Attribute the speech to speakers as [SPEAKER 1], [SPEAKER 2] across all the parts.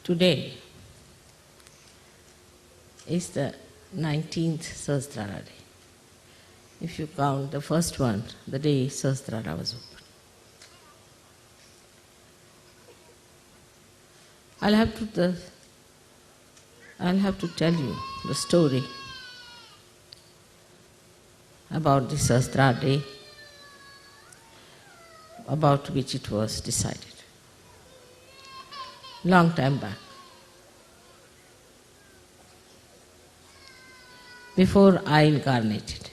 [SPEAKER 1] Today is the 19th Sahasrara day. If you count the first one, the day Sahasrara was opened. I'll have to tell you the story about the Sahasrara day, about which it was decided. Long time back. Before I incarnated.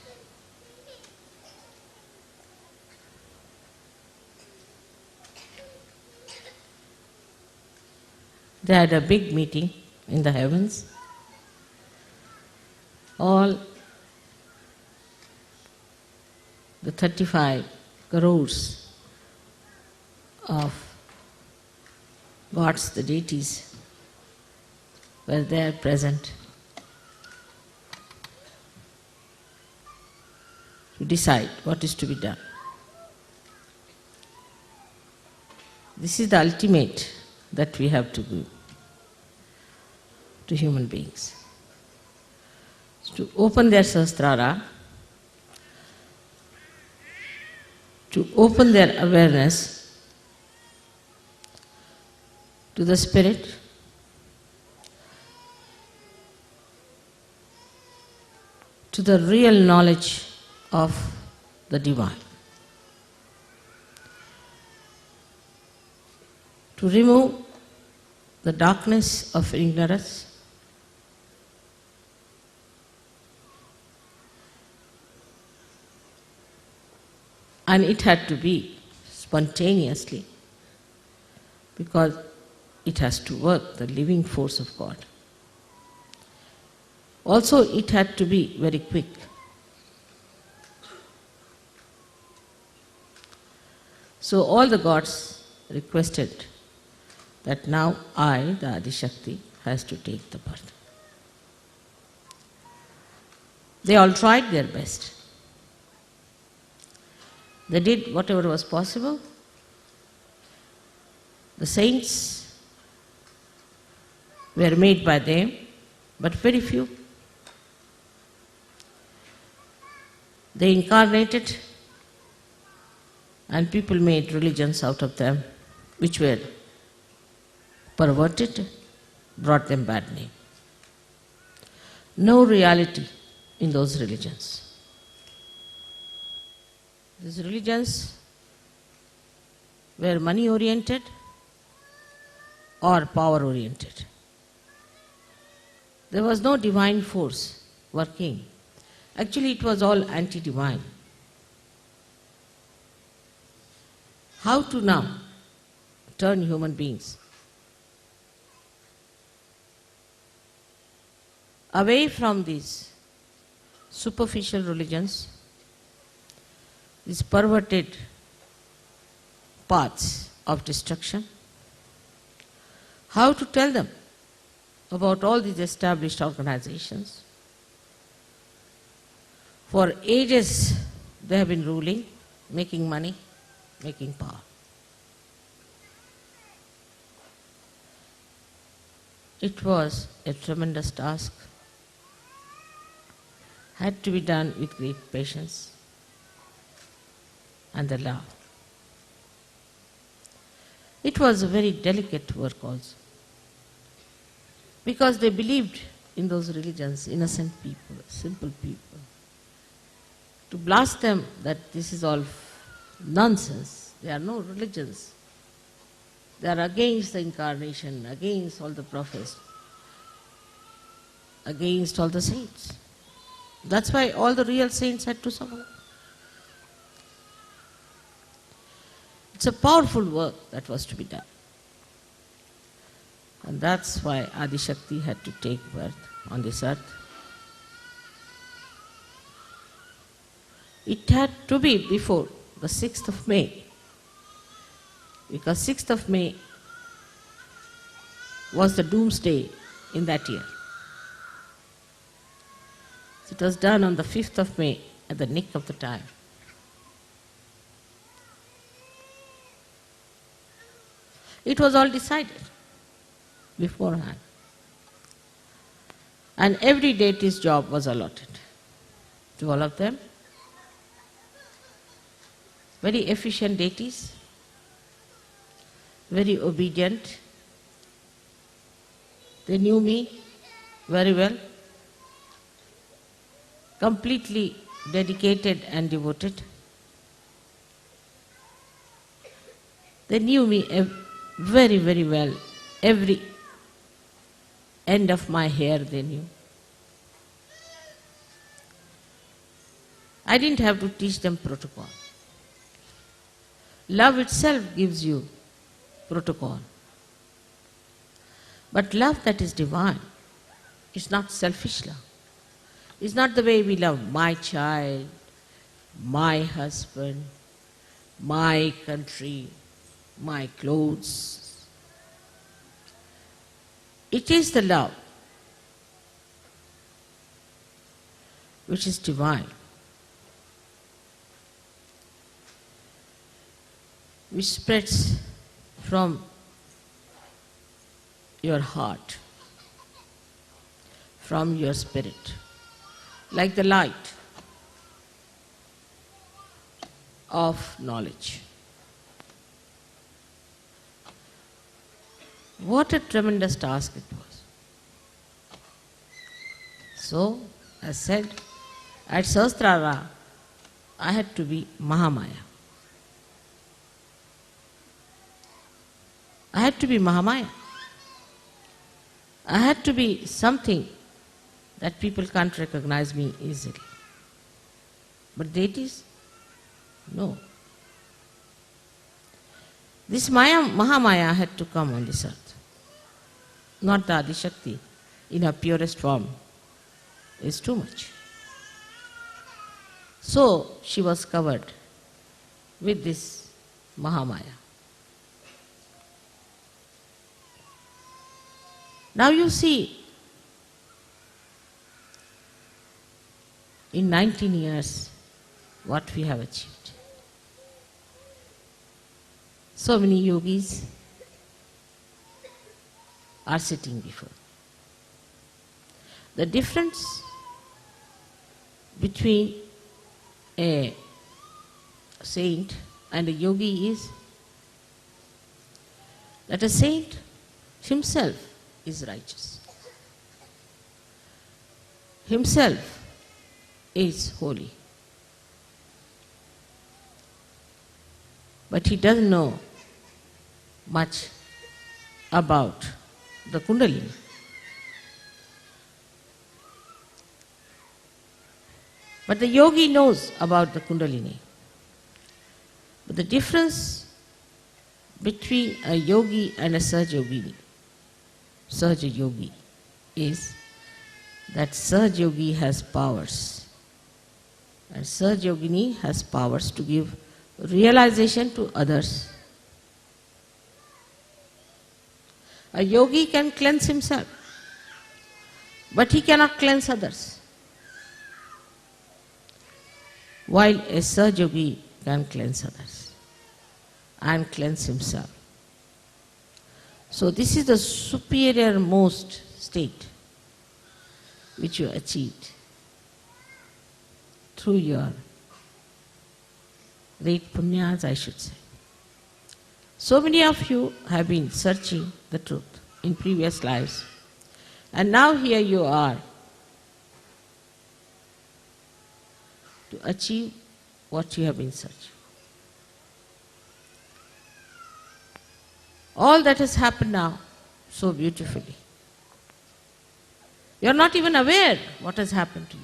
[SPEAKER 1] They had a big meeting in the heavens. All the 35 crores of gods, the deities, were there present to decide what is to be done. This is the ultimate that we have to do to human beings. To open their Sahasrara, to open their awareness to the Spirit, to the real knowledge of the Divine, to remove the darkness of ignorance, and it had to be spontaneously because it has to work, the living force of God. Also, it had to be very quick. So all the gods requested that now I, the Adi-Shakti, has to take the birth. They all tried their best. They did whatever was possible. The saints were made by them, but very few. They incarnated, and people made religions out of them, which were perverted, brought them bad name. No reality in those religions. These religions were money-oriented or power-oriented. There was no divine force working. Actually, it was all anti-divine. How to now turn human beings away from these superficial religions, these perverted paths of destruction? How to tell them about all these established organizations? For ages they have been ruling, making money, making power. It was a tremendous task, had to be done with great patience and the love. It was a very delicate work also, because they believed in those religions, innocent people, simple people. To blast them that this is all nonsense, there are no religions. They are against the incarnation, against all the prophets, against all the saints. That's why all the real saints had to suffer. It's a powerful work that was to be done. And that's why Adi-Shakti had to take birth on this earth. It had to be before the 6th of May, because 6th of May was the doomsday in that year. So it was done on the 5th of May at the nick of the time. It was all decided. beforehand. And every deity's job was allotted to all of them. Very efficient deities, very obedient. They knew me very well, completely dedicated and devoted. They knew me very, very well. Every end of my hair they knew. I didn't have to teach them protocol. Love itself gives you protocol. But love that is divine is not selfish love. It's not the way we love my child, my husband, my country, my clothes. It is the love which is divine, which spreads from your heart, from your spirit, like the light of knowledge. What a tremendous task it was. So, as said, at Sahasrara, I had to be Mahamaya. I had to be Mahamaya. I had to be something that people can't recognize me easily. But deities, no. This Mahamaya had to come on this earth. Not the Adishakti in her purest form is too much. So she was covered with this Mahamaya. Now you see, in 19 years, what we have achieved. So many yogis are sitting before. The difference between a saint and a yogi is that a saint himself is righteous. Himself is holy. But he doesn't know much about the Kundalini. But the yogi knows about the Kundalini. But the difference between a yogi and a Sahaja Yogi is that Sahaja Yogi has powers. And Sahaja Yogini has powers to give realization to others. A yogi can cleanse himself, but he cannot cleanse others. While a Sahaja Yogi can cleanse others and cleanse himself. So this is the superior most state which you achieved through your great punyas, I should say. So many of you have been searching the truth in previous lives, and now here you are to achieve what you have been searching. All that has happened now so beautifully. You are not even aware what has happened to you.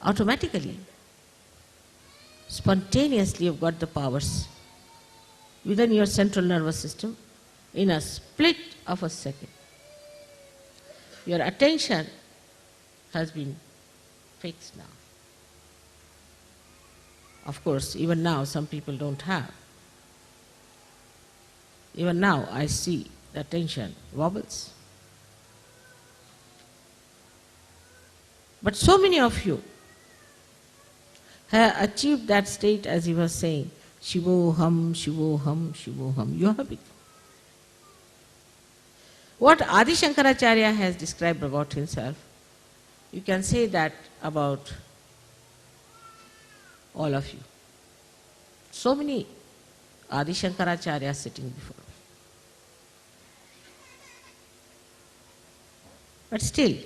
[SPEAKER 1] Automatically, spontaneously you've got the powers within your central nervous system in a split of a second. Your attention has been fixed now. Of course, even now some people don't have. Even now I see the attention wobbles. But so many of you have achieved that state, as he was saying, Shivoham, Shivoham, Shivoham. You have it. What Adi Shankaracharya has described about himself, you can say that about all of you. So many Adi Shankaracharya sitting before me. But still,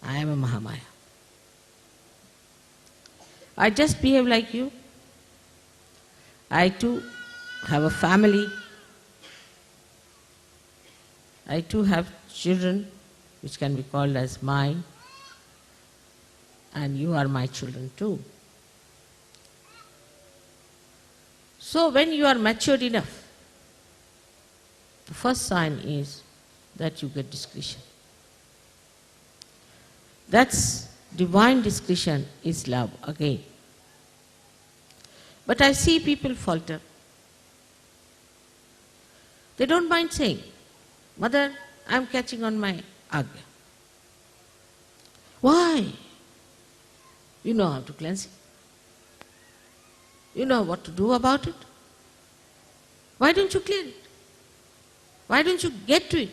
[SPEAKER 1] I am a Mahamaya. I just behave like you. I too have a family. I too have children, which can be called as mine. And you are my children too. So when you are matured enough, the first sign is that you get discretion. That's divine discretion is love again. But I see people falter. They don't mind saying, Mother, I'm catching on my agya. Why? You know how to cleanse it. You know what to do about it. Why don't you clear it? Why don't you get to it?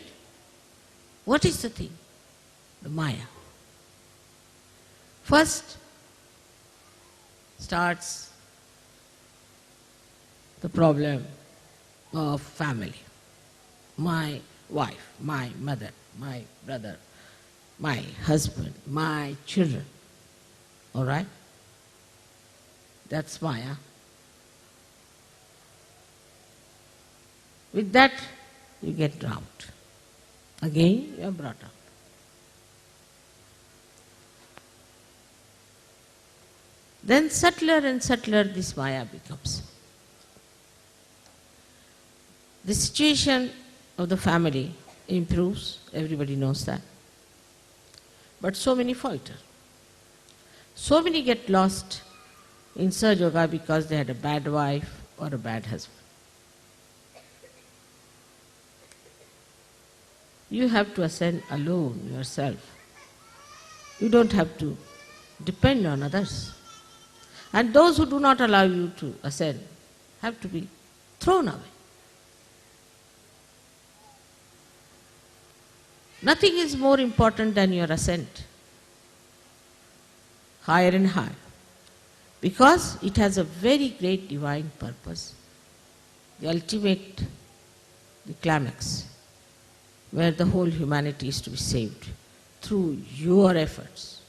[SPEAKER 1] What is the thing? The Maya. First starts the problem of family. My wife, my mother, my brother, my husband, my children. All right? That's Maya. With that, you get drowned. Again, you are brought up. Then subtler and subtler this Maya becomes. The situation of the family improves, everybody knows that. But so many falter. So many get lost in Sahaja Yoga because they had a bad wife or a bad husband. You have to ascend alone yourself. You don't have to depend on others. And those who do not allow you to ascend have to be thrown away. Nothing is more important than your ascent, higher and higher, because it has a very great divine purpose, the ultimate, the climax, where the whole humanity is to be saved through your efforts.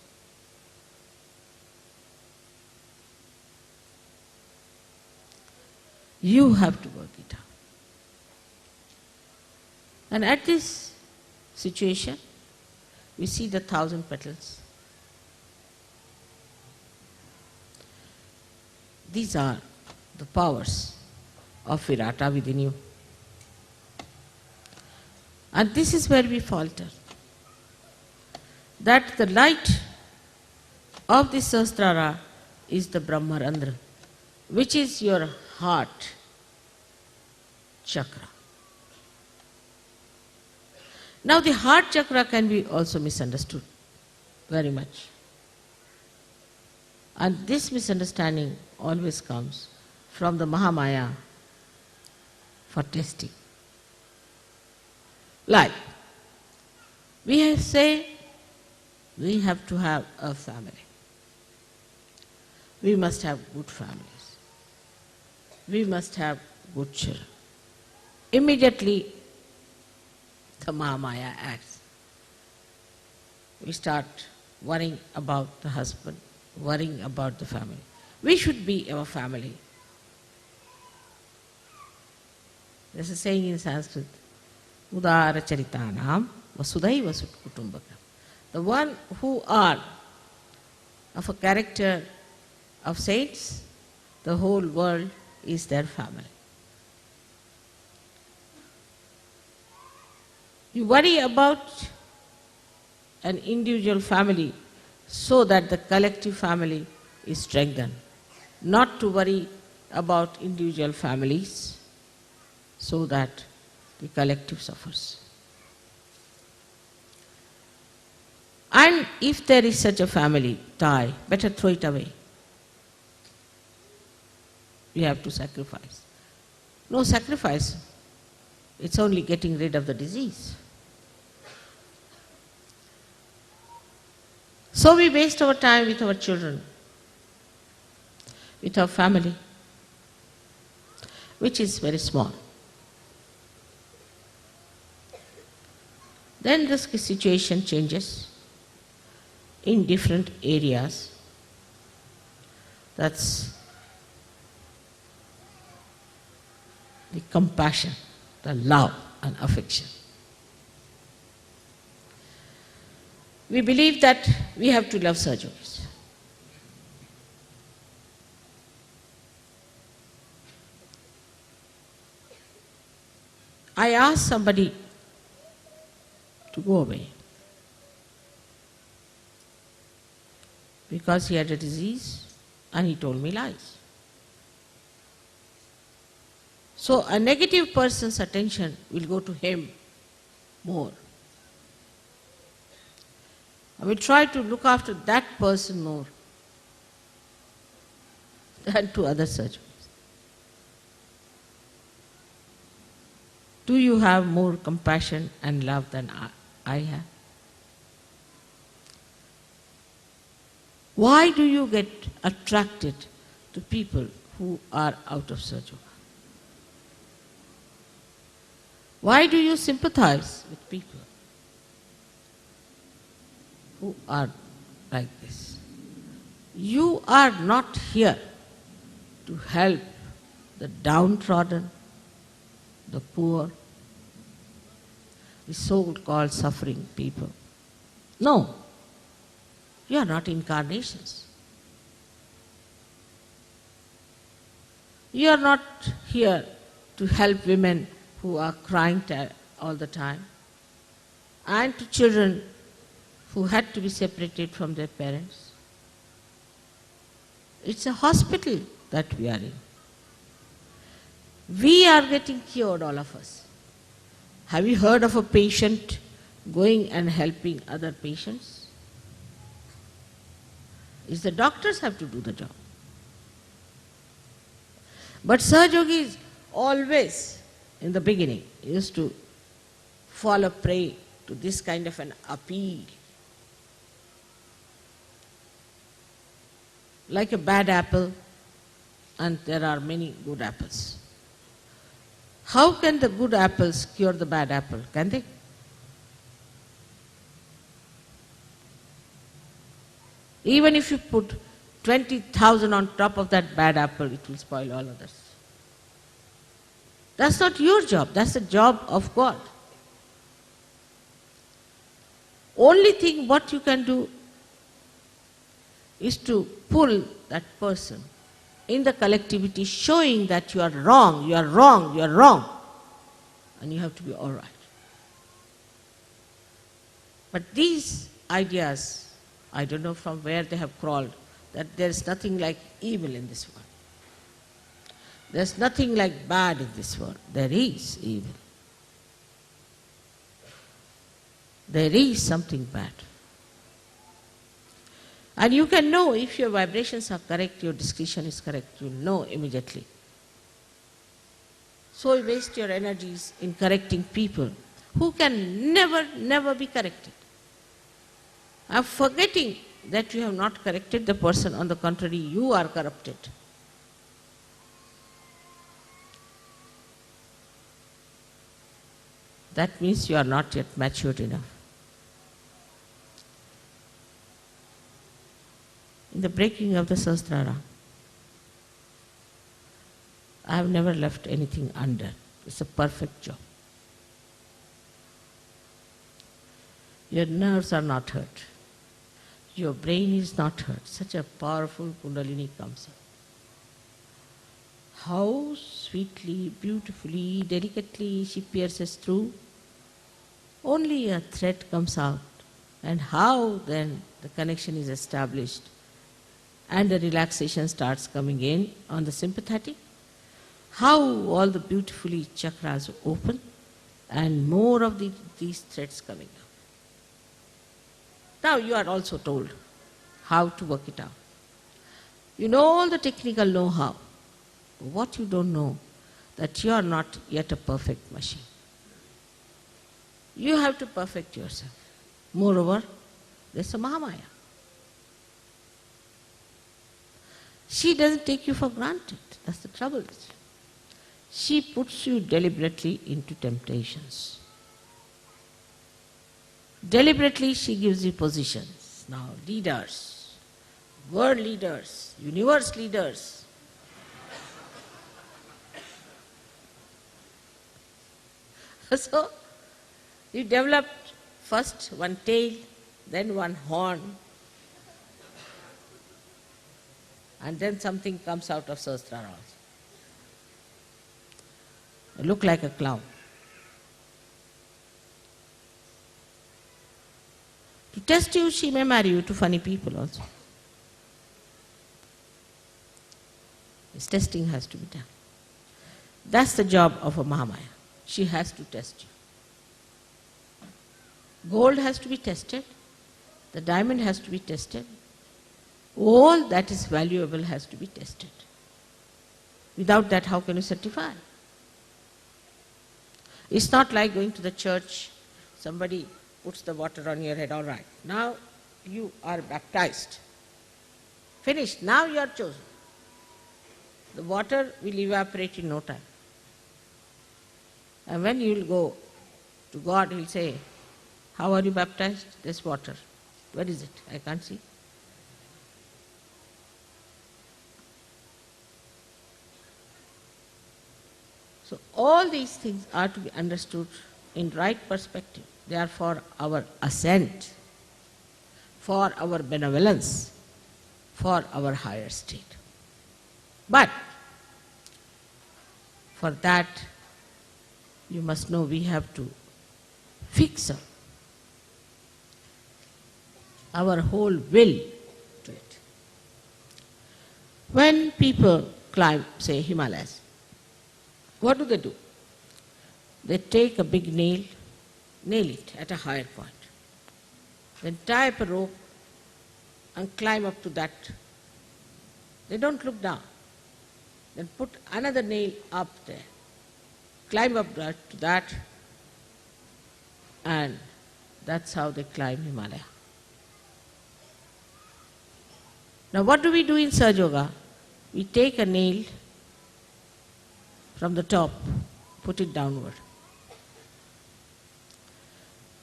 [SPEAKER 1] You have to work it out. And at this situation, we see the 1,000 petals. These are the powers of Virata within you. And this is where we falter. That the light of the Sahasrara is the Brahmarandra, which is your heart chakra. Now the heart chakra can be also misunderstood very much. And this misunderstanding always comes from the Mahamaya for testing. Like, we say we have to have a family. We must have good families. We must have good children. Immediately, the Mahamaya acts. We start worrying about the husband, worrying about the family. We should be our family. There's a saying in Sanskrit, Udara Charitanam Vasudhaiva Kutumbakam. The one who are of a character of saints, the whole world is their family. You worry about an individual family so that the collective family is strengthened, not to worry about individual families so that the collective suffers. And if there is such a family tie, better throw it away. You have to sacrifice. No sacrifice It's only getting rid of the disease. So we waste our time with our children, with our family, which is very small. Then the situation changes in different areas. That's the compassion, the love and affection. We believe that we have to love Sahajogis. I asked somebody to go away because he had a disease and he told me lies. So a negative person's attention will go to him more. I will try to look after that person more than to other surgeons. Do you have more compassion and love than I have? Why do you get attracted to people who are out of Sahaja? Why do you sympathize with people who are like this? You are not here to help the downtrodden, the poor, the so-called suffering people. No, you are not incarnations. You are not here to help women who are crying all the time, and to children who had to be separated from their parents. It's a hospital that we are in. We are getting cured, all of us. Have you heard of a patient going and helping other patients? It's the doctors have to do the job. But Sahajogis always, in the beginning, used to fall a prey to this kind of an appeal. Like a bad apple, and there are many good apples. How can the good apples cure the bad apple? Can they? Even if you put 20,000 on top of that bad apple, it will spoil all others. That's not your job, that's the job of God. Only thing what you can do is to pull that person in the collectivity, showing that you are wrong, you are wrong, you are wrong, and you have to be all right. But these ideas, I don't know from where they have crawled, that there is nothing like evil in this world. There's nothing like bad in this world. There is evil. There is something bad. And you can know if your vibrations are correct, your discretion is correct, you'll know immediately. So you waste your energies in correcting people who can never be corrected. I'm forgetting that you have not corrected the person, on the contrary, you are corrupted. That means you are not yet matured enough. In the breaking of the Sahasrara, I have never left anything under. It's a perfect job. Your nerves are not hurt. Your brain is not hurt. Such a powerful Kundalini comes up. How sweetly, beautifully, delicately she pierces through. Only a thread comes out. And how then the connection is established and the relaxation starts coming in on the sympathetic. How all the beautifully chakras open and more of these threads coming out. Now you are also told how to work it out. You know all the technical know-how. What you don't know, that you are not yet a perfect machine. You have to perfect yourself. Moreover, there's a Mahamaya. She doesn't take you for granted. That's the trouble. She puts you deliberately into temptations. Deliberately she gives you positions. Now, leaders, world leaders, universe leaders. So, you develop first one tail, then one horn, and then something comes out of Sahasrara also. You look like a clown. To test you, she may marry you to funny people also. This testing has to be done. That's the job of a Mahamaya. She has to test you. Gold has to be tested. The diamond has to be tested. All that is valuable has to be tested. Without that, how can you certify? It's not like going to the church, somebody puts the water on your head, all right. Now you are baptized. Finished. Now you are chosen. The water will evaporate in no time. And when you will go to God, He will say, how are you baptized? This water. Where is it? I can't see. So all these things are to be understood in right perspective. They are for our ascent, for our benevolence, for our higher state. But for that, you must know we have to fix our whole will to it. When people climb, say, Himalayas, what do? They take a big nail it at a higher point, then tie up a rope and climb up to that. They don't look down. Then put another nail up there, climb up to that, and that's how they climb Himalaya. Now what do we do in Sahaja Yoga? We take a nail from the top, put it downward.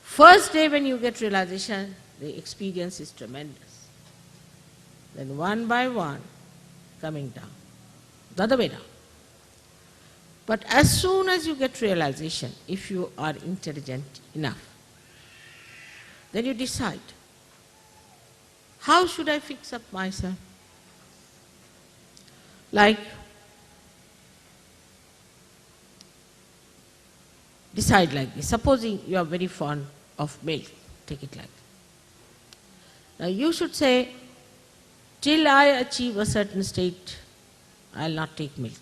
[SPEAKER 1] First day when you get realization, the experience is tremendous. Then one by one, coming down, the other way down. But as soon as you get realization, if you are intelligent enough, then you decide, how should I fix up myself? Like, decide like this. Supposing you are very fond of milk, take it like that. Now you should say, till I achieve a certain state, I will not take milk.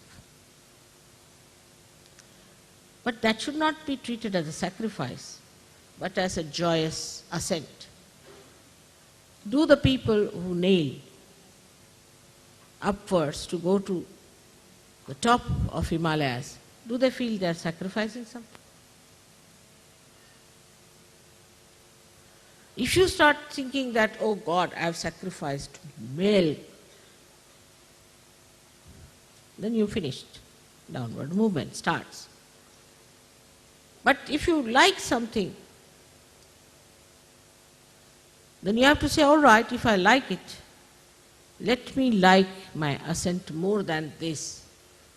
[SPEAKER 1] But that should not be treated as a sacrifice, but as a joyous ascent. Do the people who nail upwards to go to the top of Himalayas, do they feel they are sacrificing something? If you start thinking that, oh God, I have sacrificed milk, then you finished. Downward movement starts. But if you like something, then you have to say, all right, if I like it, let me like my ascent more than this.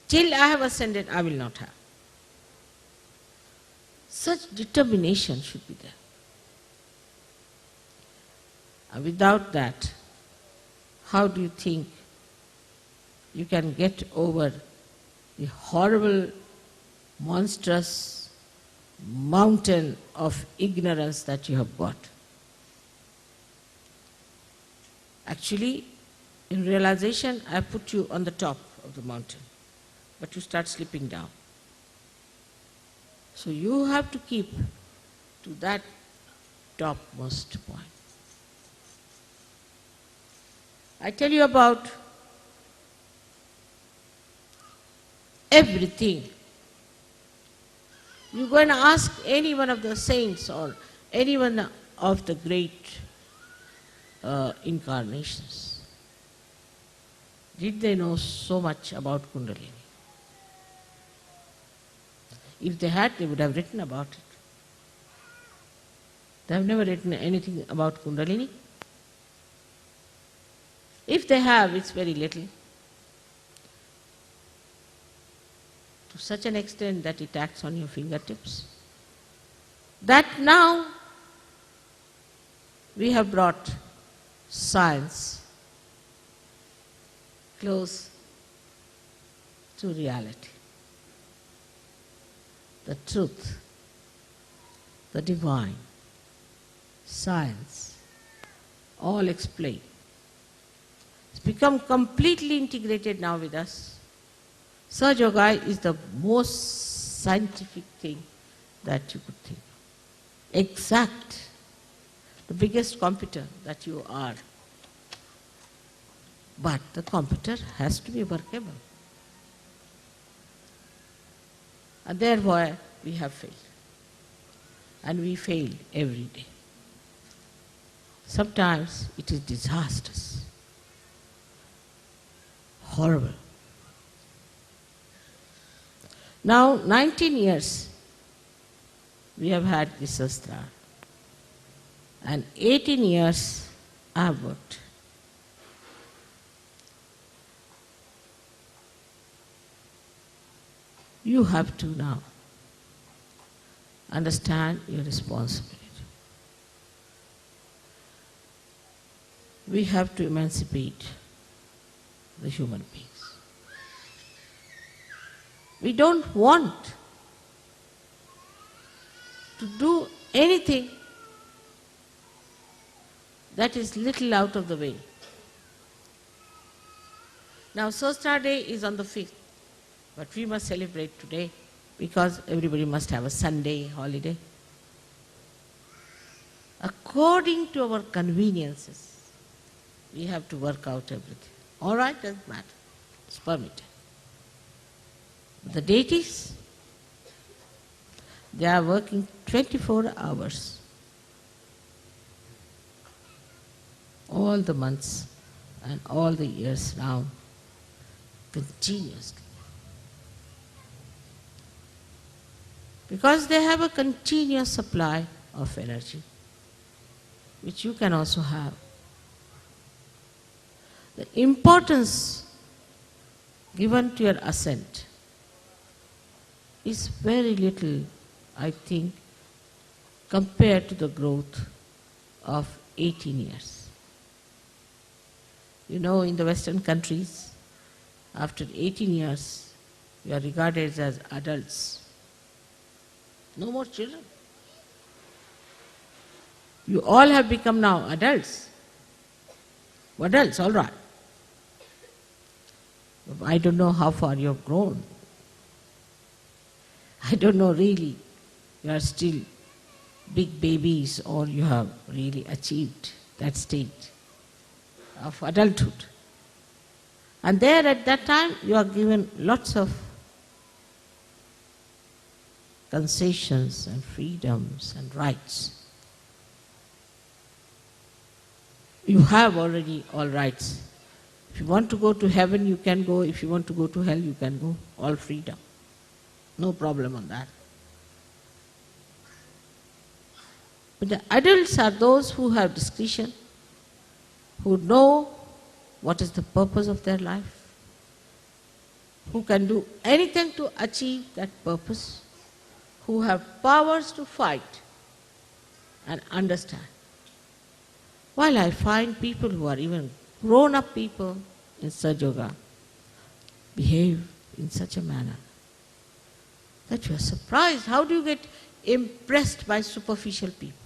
[SPEAKER 1] Till I have ascended, I will not have. Such determination should be there. And without that, how do you think you can get over the horrible, monstrous mountain of ignorance that you have got? Actually, in realization, I put you on the top of the mountain, but you start slipping down. So you have to keep to that topmost point. I tell you about everything You go and ask any one of the saints or any one of the great incarnations. Did they know so much about Kundalini? If they had, they would have written about it. They have never written anything about Kundalini. If they have, it's very little. To such an extent that it acts on your fingertips. That now we have brought science close to reality. The truth, the divine, science, all explained. It's become completely integrated now with us. Sahaja Yoga is the most scientific thing that you could think of. Exact, the biggest computer that you are. But the computer has to be workable. And therefore we have failed. And we fail every day. Sometimes it is disastrous, horrible. Now 19 years we have had this Shastra, and 18 years I have worked. You have to now understand your responsibility. We have to emancipate the human beings. We don't want to do anything that is little out of the way. Now Shastra Day is on the 5th, but we must celebrate today because everybody must have a Sunday holiday. According to our conveniences, we have to work out everything. All right, doesn't matter. It's permitted. But the deities, they are working 24 hours. All the months and all the years now, continuously. Because they have a continuous supply of energy, which you can also have. The importance given to your ascent is very little, I think, compared to the growth of 18 years. You know, in the Western countries, after 18 years, you are regarded as adults. No more children. You all have become now adults. Adults, all right. I don't know how far you have grown. I don't know really. You are still big babies or you have really achieved that state of adulthood. And there at that time you are given lots of concessions and freedoms and rights. You have already all rights. If you want to go to heaven, you can go. If you want to go to hell, you can go. All freedom. No problem on that. But the adults are those who have discretion, who know what is the purpose of their life, who can do anything to achieve that purpose, who have powers to fight and understand. While I find people who are even grown-up people in Sahaja Yoga behave in such a manner that you are surprised. How do you get impressed by superficial people?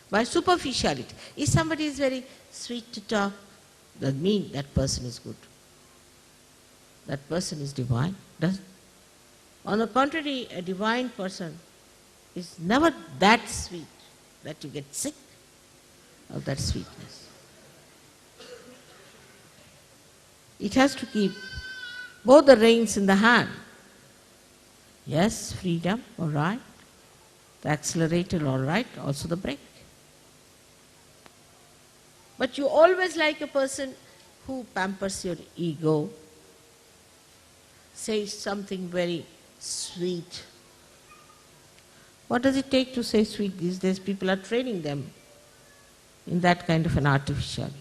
[SPEAKER 1] By superficiality. If somebody is very sweet to talk, doesn't mean that person is good. That person is divine, doesn't. On the contrary, a divine person is never that sweet that you get sick of that sweetness. It has to keep both the reins in the hand. Yes, freedom, all right. The accelerator, all right. Also the brake. But you always like a person who pampers your ego, says something very sweet. What does it take to say sweet these days? People are training them in that kind of an artificiality.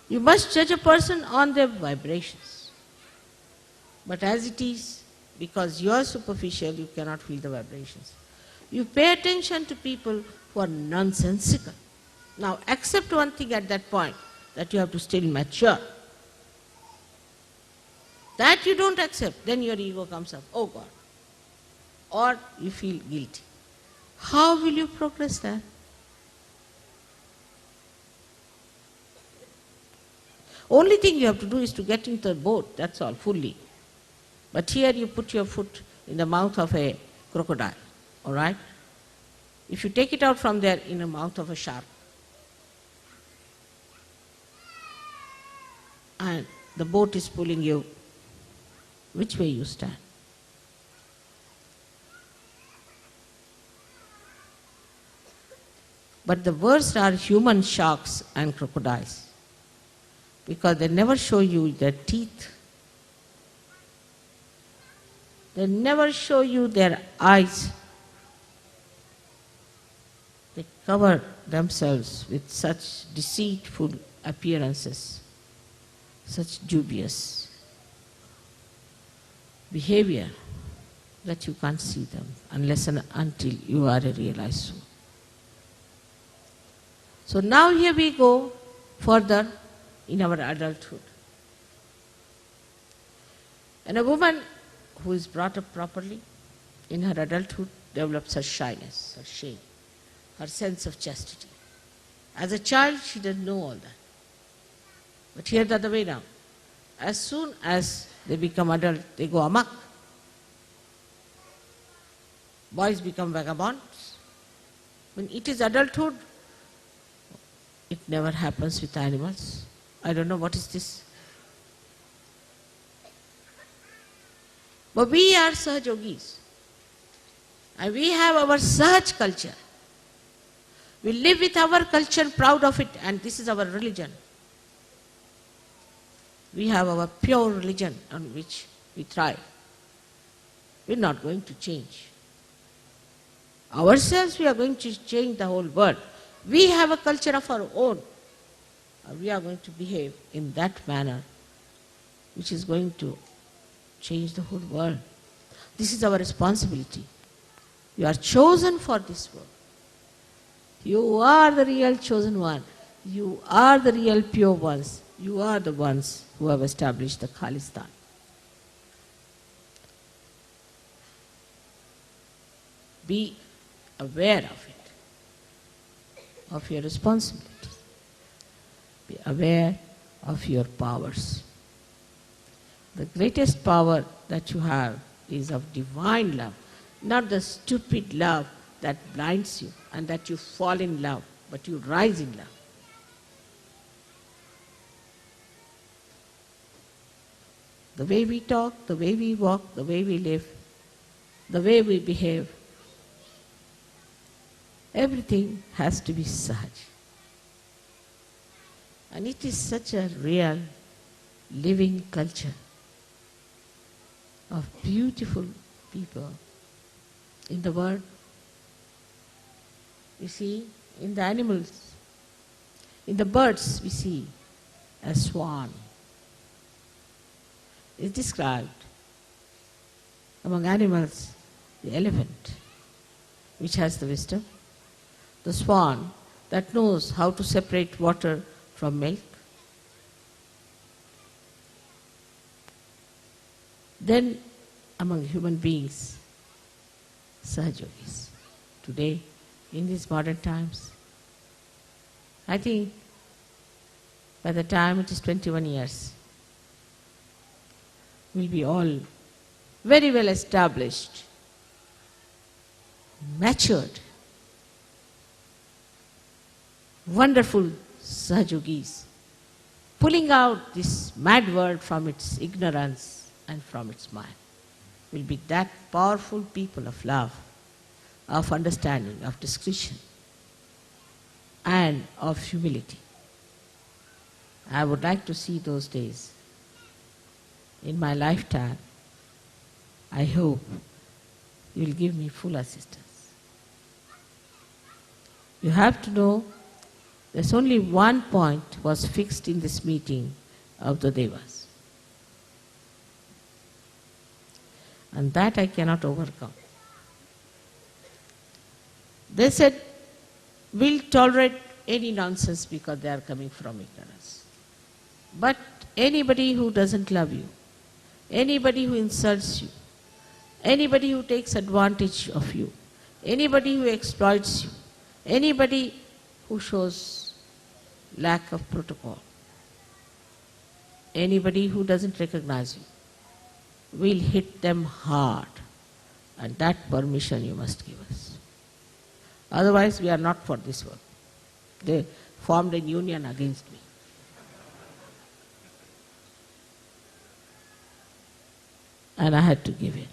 [SPEAKER 1] You must judge a person on their vibrations. But as it is, because you are superficial, you cannot feel the vibrations. You pay attention to people who are nonsensical. Now, accept one thing at that point, that you have to still mature. That you don't accept, then your ego comes up, oh God. Or you feel guilty. How will you progress there? Only thing you have to do is to get into the boat, that's all, fully. But here you put your foot in the mouth of a crocodile, all right? If you take it out from there in the mouth of a shark, and the boat is pulling you, which way you stand? But the worst are human sharks and crocodiles, because they never show you their teeth. They never show you their eyes. They cover themselves with such deceitful appearances, such dubious behavior that you can't see them unless and until you are a realized soul. So now here we go further in our adulthood. And a woman who is brought up properly in her adulthood develops her shyness, her shame, her sense of chastity. As a child, she doesn't know all that. But here the other way now. As soon as they become adult, they go amok. Boys become vagabonds. When it is adulthood, it never happens with animals. I don't know what is this. But we are Sahajogis. And we have our Sahaj culture. We live with our culture, proud of it, and this is our religion. We have our pure religion on which we thrive. We're not going to change. Ourselves, we are going to change the whole world. We have a culture of our own. We are going to behave in that manner which is going to change the whole world. This is our responsibility. You are chosen for this work. You are the real chosen one. You are the real pure ones. You are the ones who have established the Khalistan. Be aware of it, of your responsibilities. Be aware of your powers. The greatest power that you have is of divine love, not the stupid love that blinds you and that you fall in love, but you rise in love. The way we talk, the way we walk, the way we live, the way we behave, everything has to be Sahaj. And it is such a real, living culture of beautiful people in the world. You see, in the animals, in the birds we see a swan. Is described among animals, the elephant, which has the wisdom, the swan that knows how to separate water from milk. Then among human beings, Sahajogis. Today, in these modern times, I think by the time it is 21 years, we'll be all very well established, matured, wonderful Sahajogis, pulling out this mad world from its ignorance and from its mind. will be that powerful people of love, of understanding, of discretion, and of humility. I would like to see those days in my lifetime. I hope you will give me full assistance. You have to know there's only one point was fixed in this meeting of the Devas. And that I cannot overcome. They said, we'll tolerate any nonsense because they are coming from ignorance. But anybody who doesn't love you, anybody who insults you, anybody who takes advantage of you, anybody who exploits you, anybody who shows lack of protocol, anybody who doesn't recognize you, we'll hit them hard. And that permission you must give us. Otherwise, we are not for this work. They formed a union against me. And I had to give in.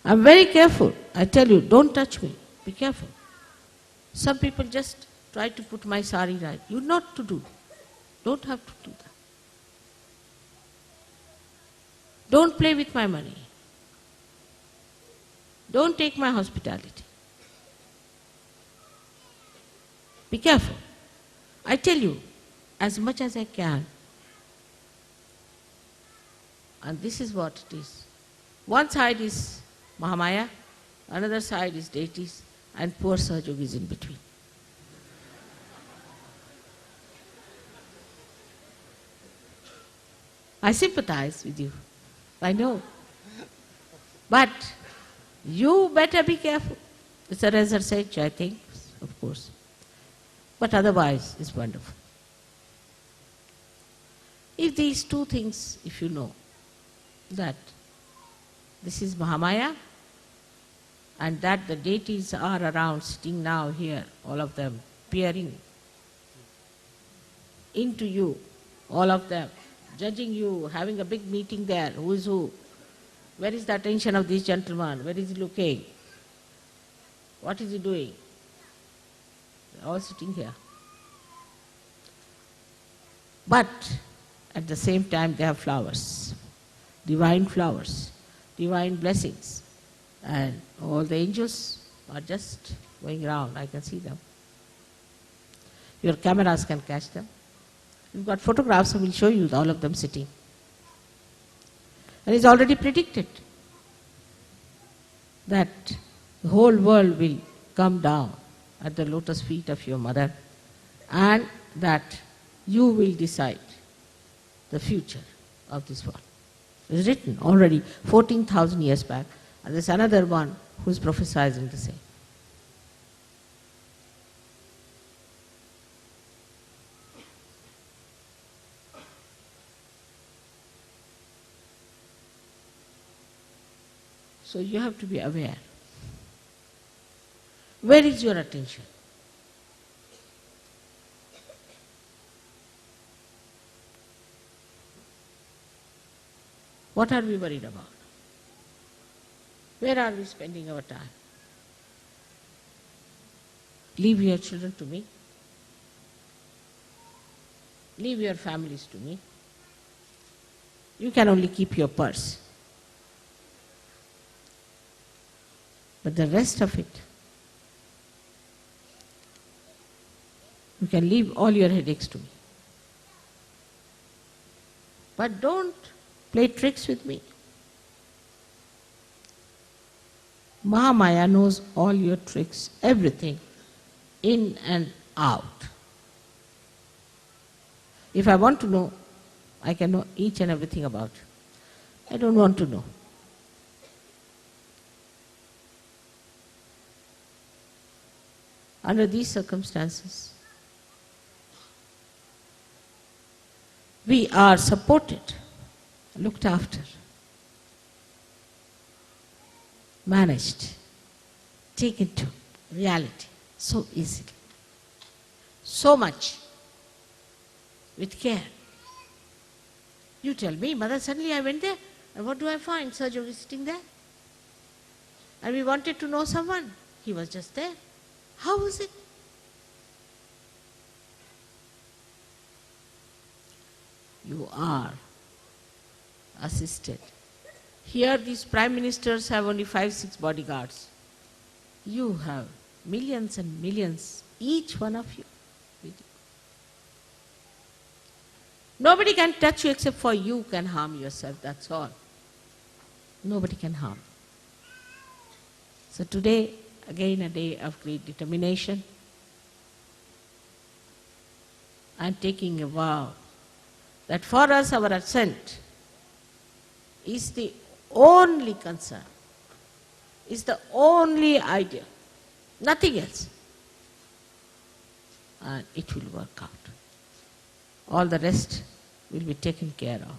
[SPEAKER 1] I'm very careful. I tell you, don't touch me. Be careful. Some people just try to put my sari right. You're not to do. Don't have to do that. Don't play with my money. Don't take my hospitality. Be careful. I tell you, as much as I can. And this is what it is. One side is Mahamaya, another side is deities, and poor Sahajog is in between. I sympathize with you. I know. But you better be careful. It's a research, I think, of course. But otherwise, it's wonderful. If these two things, if you know, that this is Mahamaya, and that the deities are around, sitting now here, all of them, peering into you, all of them, judging you, having a big meeting there, who is who, where is the attention of this gentleman, where is he looking, what is he doing? They're all sitting here. But at the same time they have flowers, divine blessings. And all the angels are just going around. I can see them. Your cameras can catch them. You've got photographs, I will show you all of them sitting. And it's already predicted that the whole world will come down at the lotus feet of your mother, and that you will decide the future of this world. It's written already 14,000 years back, and there's another one who's prophesizing the same. So you have to be aware. Where is your attention? What are we worried about? Where are we spending our time? Leave your children to me. Leave your families to me. You can only keep your purse. But the rest of it, you can leave all your headaches to me. But don't play tricks with me. Mahamaya knows all your tricks, everything, in and out. If I want to know, I can know each and everything about you. I don't want to know. Under these circumstances, we are supported, looked after, managed, taken to reality so easily, so much, with care. You tell me, Mother, suddenly I went there, And what do I find? Sergio is sitting there. And we wanted to know someone. He was just there. How was it? You are assisted. Here these prime ministers have only 5-6 bodyguards. You have millions and millions, each one of you, with you. Nobody can touch you except for you can harm yourself, that's all. Nobody can harm. So today, again a day of great determination. I am taking a vow that for us our ascent is the only concern, is the only idea, nothing else. And it will work out. All the rest will be taken care of.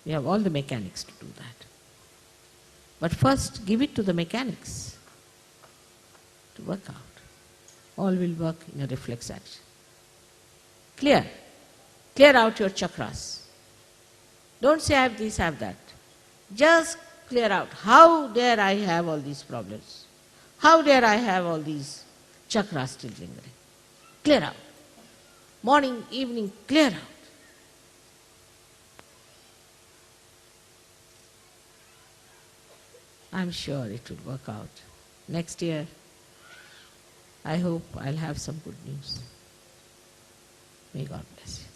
[SPEAKER 1] We have all the mechanics to do that. But first, give it to the mechanics to work out. All will work in a reflex action. Clear. Clear out your chakras. Don't say I have this, I have that. Just clear out. How dare I have all these problems? How dare I have all these chakras still lingering? Clear out. Morning, evening, clear out. I'm sure it will work out. Next year, I hope I'll have some good news. May God bless you.